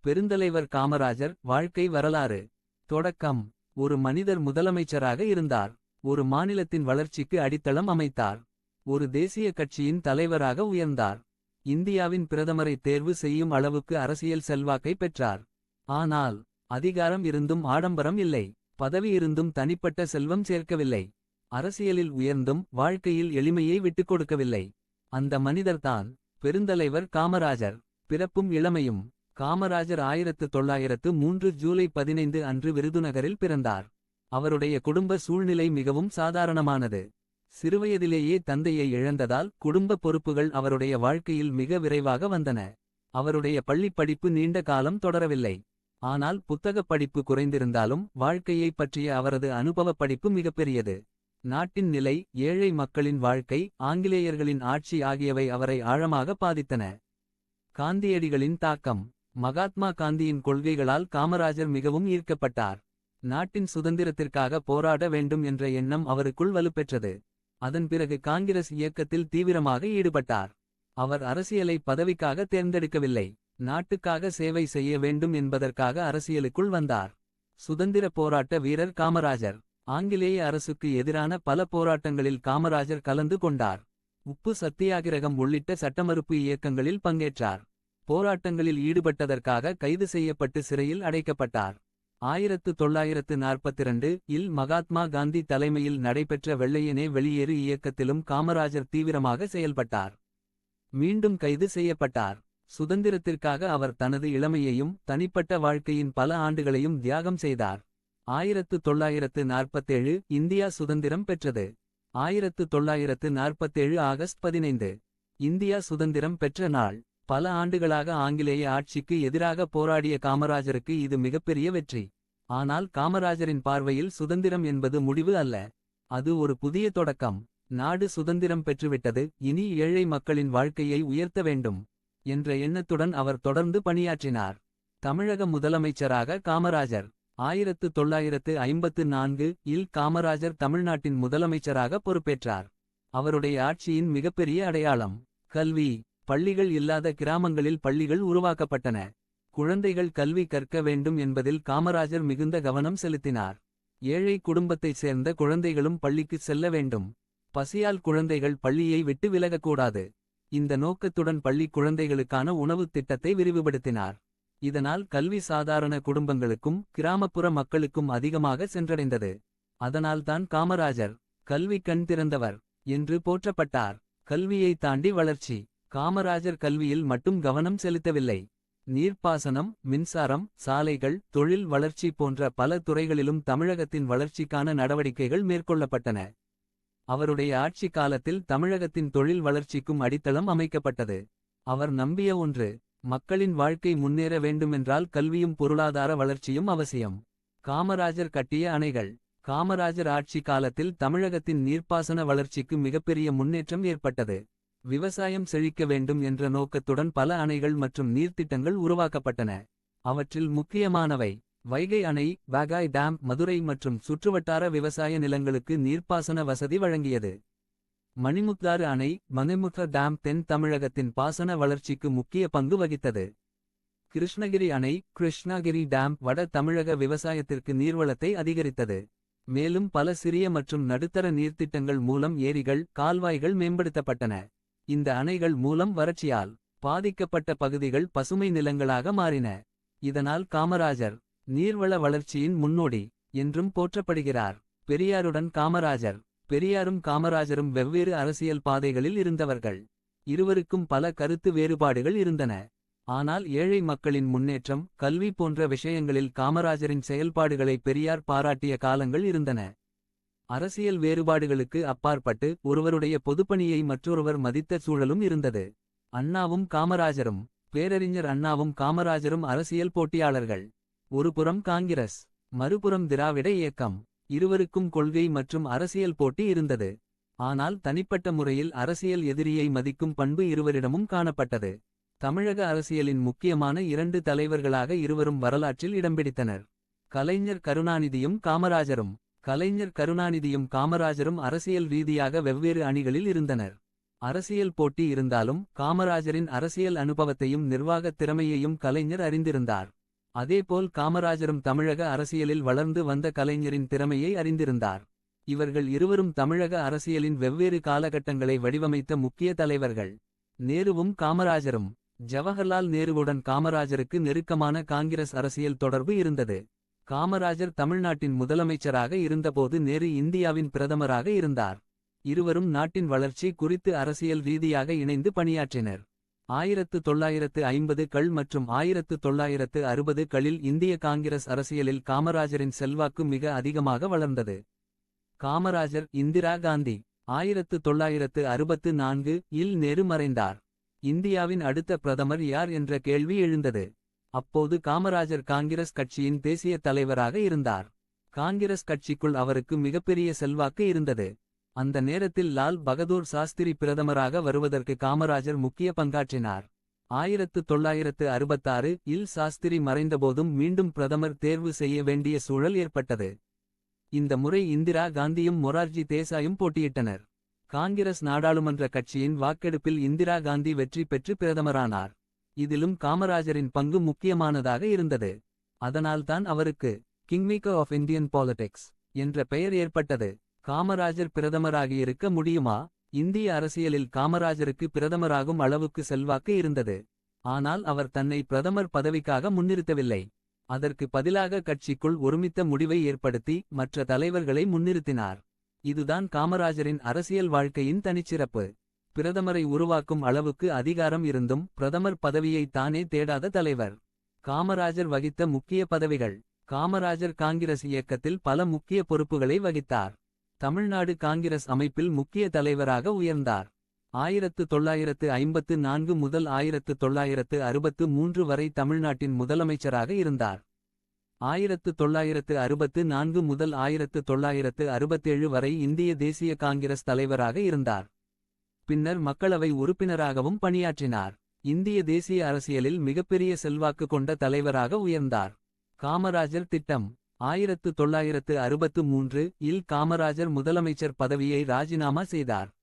பெருந்தலைவர் காமராஜர் வாழ்க்கை வரலாறு. தொடக்கம். ஒரு மனிதர் முதலமைச்சராக இருந்தார். ஒரு மாநிலத்தின் வளர்ச்சிக்கு அடித்தளம் அமைத்தார். ஒரு தேசிய கட்சியின் தலைவராக உயர்ந்தார். இந்தியாவின் பிரதமரை தேர்வு செய்யும் அளவுக்கு அரசியல் செல்வாக்கை பெற்றார். ஆனால் அதிகாரம் இருந்தும் ஆடம்பரம் இல்லை. பதவி இருந்தும் தனிப்பட்ட செல்வம் சேர்க்கவில்லை. அரசியலில் உயர்ந்தும் வாழ்க்கையில் எளிமையை விட்டுக் கொடுக்கவில்லை. அந்த மனிதர்தான் பெருந்தலைவர் காமராஜர். பிறப்பும் இளமையும். காமராஜர் 1903 ஜூலை 15 அன்று விருதுநகரில் பிறந்தார். அவருடைய குடும்ப சூழ்நிலை மிகவும் சாதாரணமானது. சிறுவயதிலேயே தந்தையை இழந்ததால் குடும்ப பொறுப்புகள் அவருடைய வாழ்க்கையில் மிக விரைவாக வந்தன. அவருடைய பள்ளிப் படிப்பு நீண்ட காலம் தொடரவில்லை. ஆனால் புத்தகப் படிப்பு குறைந்திருந்தாலும் வாழ்க்கையை பற்றிய அவரது அனுபவப் படிப்பு மிகப்பெரியது. நாட்டின் நிலை, ஏழை மக்களின் வாழ்க்கை, ஆங்கிலேயர்களின் ஆட்சி ஆகியவை அவரை ஆழமாக பாதித்தன. காந்தியடிகளின் தாக்கம். மகாத்மா காந்தியின் கொள்கைகளால் காமராஜர் மிகவும் ஈர்க்கப்பட்டார். நாட்டின் சுதந்திரத்திற்காக போராட வேண்டும் என்ற எண்ணம் அவருக்குள் வலுப்பெற்றது. அதன் பிறகு காங்கிரஸ் இயக்கத்தில் தீவிரமாக ஈடுபட்டார். அவர் அரசியலை பதவிக்காக தேர்ந்தெடுக்கவில்லை. நாட்டுக்காக சேவை செய்ய வேண்டும் என்பதற்காக அரசியலுக்குள் வந்தார். சுதந்திர போராட்ட வீரர் காமராஜர். ஆங்கிலேய அரசுக்கு எதிரான பல போராட்டங்களில் காமராஜர் கலந்து கொண்டார். உப்பு சத்தியாகிரகம் உள்ளிட்ட சட்டமறுப்பு இயக்கங்களில் பங்கேற்றார். போராட்டங்களில் ஈடுபட்டதற்காக கைது செய்யப்பட்டு சிறையில் அடைக்கப்பட்டார். 1942 இல் மகாத்மா காந்தி தலைமையில் நடைபெற்ற வெள்ளையனே வெளியேறு இயக்கத்திலும் காமராஜர் தீவிரமாக செயல்பட்டார். மீண்டும் கைது செய்யப்பட்டார். சுதந்திரத்திற்காக அவர் தனது இளமையையும் தனிப்பட்ட வாழ்க்கையின் பல ஆண்டுகளையும் தியாகம் செய்தார். 1947 இந்தியா சுதந்திரம் பெற்றது. 1947 ஆகஸ்ட் 15 இந்தியா சுதந்திரம் பெற்ற நாள். பல ஆண்டுகளாக ஆங்கிலேய ஆட்சிக்கு எதிராக போராடிய காமராஜருக்கு இது மிகப்பெரிய வெற்றி. ஆனால் காமராஜரின் பார்வையில் சுதந்திரம் என்பது முடிவு அல்ல. அது ஒரு புதிய தொடக்கம். நாடு சுதந்திரம் பெற்றுவிட்டது, இனி ஏழை மக்களின் வாழ்க்கையை உயர்த்த வேண்டும் என்ற எண்ணத்துடன் அவர் தொடர்ந்து பணியாற்றினார். தமிழக முதலமைச்சராக காமராஜர். 1954 இல் காமராஜர் தமிழ்நாட்டின் முதலமைச்சராக பொறுப்பேற்றார். அவருடைய ஆட்சியின் மிகப்பெரிய அடையாளம் கல்வி. பள்ளிகள் இல்லாத கிராமங்களில் பள்ளிகள் உருவாக்கப்பட்டன. குழந்தைகள் கல்வி கற்க வேண்டும் என்பதில் காமராஜர் மிகுந்த கவனம் செலுத்தினார். ஏழை குடும்பத்தைச் சேர்ந்த குழந்தைகளும் பள்ளிக்கு செல்ல வேண்டும். பசியால் குழந்தைகள் பள்ளியை விட்டு விலகக்கூடாது. இந்த நோக்கத்துடன் பள்ளி குழந்தைகளுக்கான உணவுத் திட்டத்தை விரிவுபடுத்தினார். இதனால் கல்வி சாதாரண குடும்பங்களுக்கும் கிராமப்புற மக்களுக்கும் அதிகமாக சென்றடைந்தது. அதனால்தான் காமராஜர் கல்வி கண் திறந்தவர் என்று போற்றப்பட்டார். கல்வியை தாண்டி வளர்ச்சி. காமராஜர் கல்வியில் மட்டும் கவனம் செலுத்தவில்லை. நீர்ப்பாசனம், மின்சாரம், சாலைகள், தொழில் வளர்ச்சி போன்ற பல துறைகளிலும் தமிழகத்தின் வளர்ச்சிக்கான நடவடிக்கைகள் மேற்கொள்ளப்பட்டன. அவருடைய ஆட்சி காலத்தில் தமிழகத்தின் தொழில் வளர்ச்சிக்கும் அடித்தளம் அமைக்கப்பட்டது. அவர் நம்பிய ஒன்று, மக்களின் வாழ்க்கை முன்னேற வேண்டுமென்றால் கல்வியும் பொருளாதார வளர்ச்சியும் அவசியம். காமராஜர் கட்டிய அணைகள். காமராஜர் ஆட்சி காலத்தில் தமிழகத்தின் நீர்ப்பாசன வளர்ச்சிக்கு மிகப்பெரிய முன்னேற்றம் ஏற்பட்டது. விவசாயம் செழிக்க வேண்டும் என்ற நோக்கத்துடன் பல அணைகள் மற்றும் நீர்த்திட்டங்கள் உருவாக்கப்பட்டன. அவற்றில் முக்கியமானவை வைகை அணை, வாகாய் டேம் மதுரை மற்றும் சுற்றுவட்டார விவசாய நிலங்களுக்கு நீர்ப்பாசன வசதி வழங்கியது. மணிமுத்தாறு அணை, மணிமுத்தாறு டேம் தென் தமிழகத்தின் பாசன வளர்ச்சிக்கு முக்கிய பங்கு வகித்தது. கிருஷ்ணகிரி அணை, கிருஷ்ணகிரி டேம் வட தமிழக விவசாயத்திற்கு நீர்வளத்தை அதிகரித்தது. மேலும் பல சிறிய மற்றும் நடுத்தர நீர்த்திட்டங்கள் மூலம் ஏரிகள், கால்வாய்கள் மேம்படுத்தப்பட்டன. இந்த அணைகள் மூலம் வறட்சியால் பாதிக்கப்பட்ட பகுதிகள் பசுமை நிலங்களாக மாறின. இதனால் காமராஜர் நீர்வள வளர்ச்சியின் முன்னோடி என்றும் போற்றப்படுகிறார். பெரியாருடன் காமராஜர். பெரியாரும் காமராஜரும் வெவ்வேறு அரசியல் பாதைகளில் இருந்தவர்கள். இருவருக்கும் பல கருத்து வேறுபாடுகள் இருந்தன. ஆனால் ஏழை மக்களின் முன்னேற்றம், கல்வி போன்ற விஷயங்களில் காமராஜரின் செயல்பாடுகளை பெரியார் பாராட்டிய காலங்கள் இருந்தன. அரசியல் வேறுபாடுகளுக்கு அப்பாற்பட்டு ஒருவருடைய பொதுப்பணியை மற்றொருவர் மதித்த சூழலும் இருந்தது. அண்ணாவும் காமராஜரும். பேரறிஞர் அண்ணாவும் காமராஜரும் அரசியல் போட்டியாளர்கள். ஒருபுறம் காங்கிரஸ், மறுபுறம் திராவிட இயக்கம். இருவருக்கும் கொள்கை மற்றும் அரசியல் போட்டி இருந்தது. ஆனால் தனிப்பட்ட முறையில் அரசியல் எதிரியை மதிக்கும் பண்பு இருவரிடமும் காணப்பட்டது. தமிழக அரசியலின் முக்கியமான 2 தலைவர்களாக இருவரும் வரலாற்றில் இடம்பிடித்தனர். கலைஞர் கருணாநிதியும் காமராஜரும். கலைஞர் கருணாநிதியும் காமராஜரும் அரசியல் ரீதியாக வெவ்வேறு அணிகளில் இருந்தனர். அரசியல் போட்டி இருந்தாலும் காமராஜரின் அரசியல் அனுபவத்தையும் நிர்வாகத் திறமையையும் கலைஞர் அறிந்திருந்தார். அதேபோல் காமராஜரும் தமிழக அரசியலில் வளர்ந்து வந்த கலைஞரின் திறமையை அறிந்திருந்தார். இவர்கள் இருவரும் தமிழக அரசியலின் வெவ்வேறு காலகட்டங்களை வடிவமைத்த முக்கிய தலைவர்கள். நேருவும் காமராஜரும். ஜவஹர்லால் நேருவுடன் காமராஜருக்கு நெருக்கமான காங்கிரஸ் அரசியல் தொடர்பு இருந்தது. காமராஜர் தமிழ்நாட்டின் முதலமைச்சராக இருந்தபோது நேரு இந்தியாவின் பிரதமராக இருந்தார். இருவரும் நாட்டின் வளர்ச்சி குறித்து அரசியல் ரீதியாக இணைந்து பணியாற்றினர். 1950கள் மற்றும் 1960களில் இந்திய காங்கிரஸ் அரசியலில் காமராஜரின் செல்வாக்கு மிக அதிகமாக வளர்ந்தது. காமராஜர் இந்திரா காந்தி. 1964 இல் நேரு மறைந்தார். இந்தியாவின் அடுத்த பிரதமர் யார் என்ற கேள்வி எழுந்தது. அப்போது காமராஜர் காங்கிரஸ் கட்சியின் தேசிய தலைவராக இருந்தார். காங்கிரஸ் கட்சிக்குள் அவருக்கு மிகப்பெரிய செல்வாக்கு இருந்தது. அந்த நேரத்தில் லால் பகதூர் சாஸ்திரி பிரதமராக வருவதற்கு காமராஜர் முக்கிய பங்காற்றினார். 1966 இல் சாஸ்திரி மறைந்தபோதும் மீண்டும் பிரதமர் தேர்வு செய்ய வேண்டிய சூழல் ஏற்பட்டது. இந்த முறை இந்திரா காந்தியும் மொரார்ஜி தேசாயும் போட்டியிட்டனர். காங்கிரஸ் நாடாளுமன்ற கட்சியின் வாக்கெடுப்பில் இந்திரா காந்தி வெற்றி பெற்று பிரதமரானார். இதிலும் காமராஜரின் பங்கு முக்கியமானதாக இருந்தது. அதனால்தான் அவருக்கு கிங்மேக்கர் ஆஃப் இந்தியன் பாலிடிக்ஸ் என்ற பெயர் ஏற்பட்டது. காமராஜர் பிரதமராகியிருக்க முடியுமா? இந்திய அரசியலில் காமராஜருக்கு பிரதமராகும் அளவுக்கு செல்வாக்கு இருந்தது. ஆனால் அவர் தன்னை பிரதமர் பதவிக்காக முன்னிறுத்தவில்லை. அதற்கு பதிலாக கட்சிக்குள் ஒருமித்த முடிவை ஏற்படுத்தி மற்ற தலைவர்களை முன்னிறுத்தினார். இதுதான் காமராஜரின் அரசியல் வாழ்க்கையின் தனிச்சிறப்பு. பிரதமரை உருவாக்கும் அளவுக்கு அதிகாரம் இருந்தும் பிரதமர் பதவியை தானே தேடாத தலைவர். காமராஜர் வகித்த முக்கிய பதவிகள். காமராஜர் காங்கிரஸ் இயக்கத்தில் பல முக்கிய பொறுப்புகளை வகித்தார். தமிழ்நாடு காங்கிரஸ் அமைப்பில் முக்கிய தலைவராக உயர்ந்தார். 1954 முதல் 1963 வரை தமிழ்நாட்டின் முதலமைச்சராக இருந்தார். 1964 முதல் 1967 வரை இந்திய தேசிய காங்கிரஸ் தலைவராக இருந்தார். பின்னர் மக்களவை உறுப்பினராகவும் பணியாற்றினார். இந்திய தேசிய அரசியலில் மிகப்பெரிய செல்வாக்கு கொண்ட தலைவராக உயர்ந்தார். காமராஜர் திட்டம். 1963 இல் காமராஜர் முதலமைச்சர் பதவியை ராஜினாமா செய்தார்.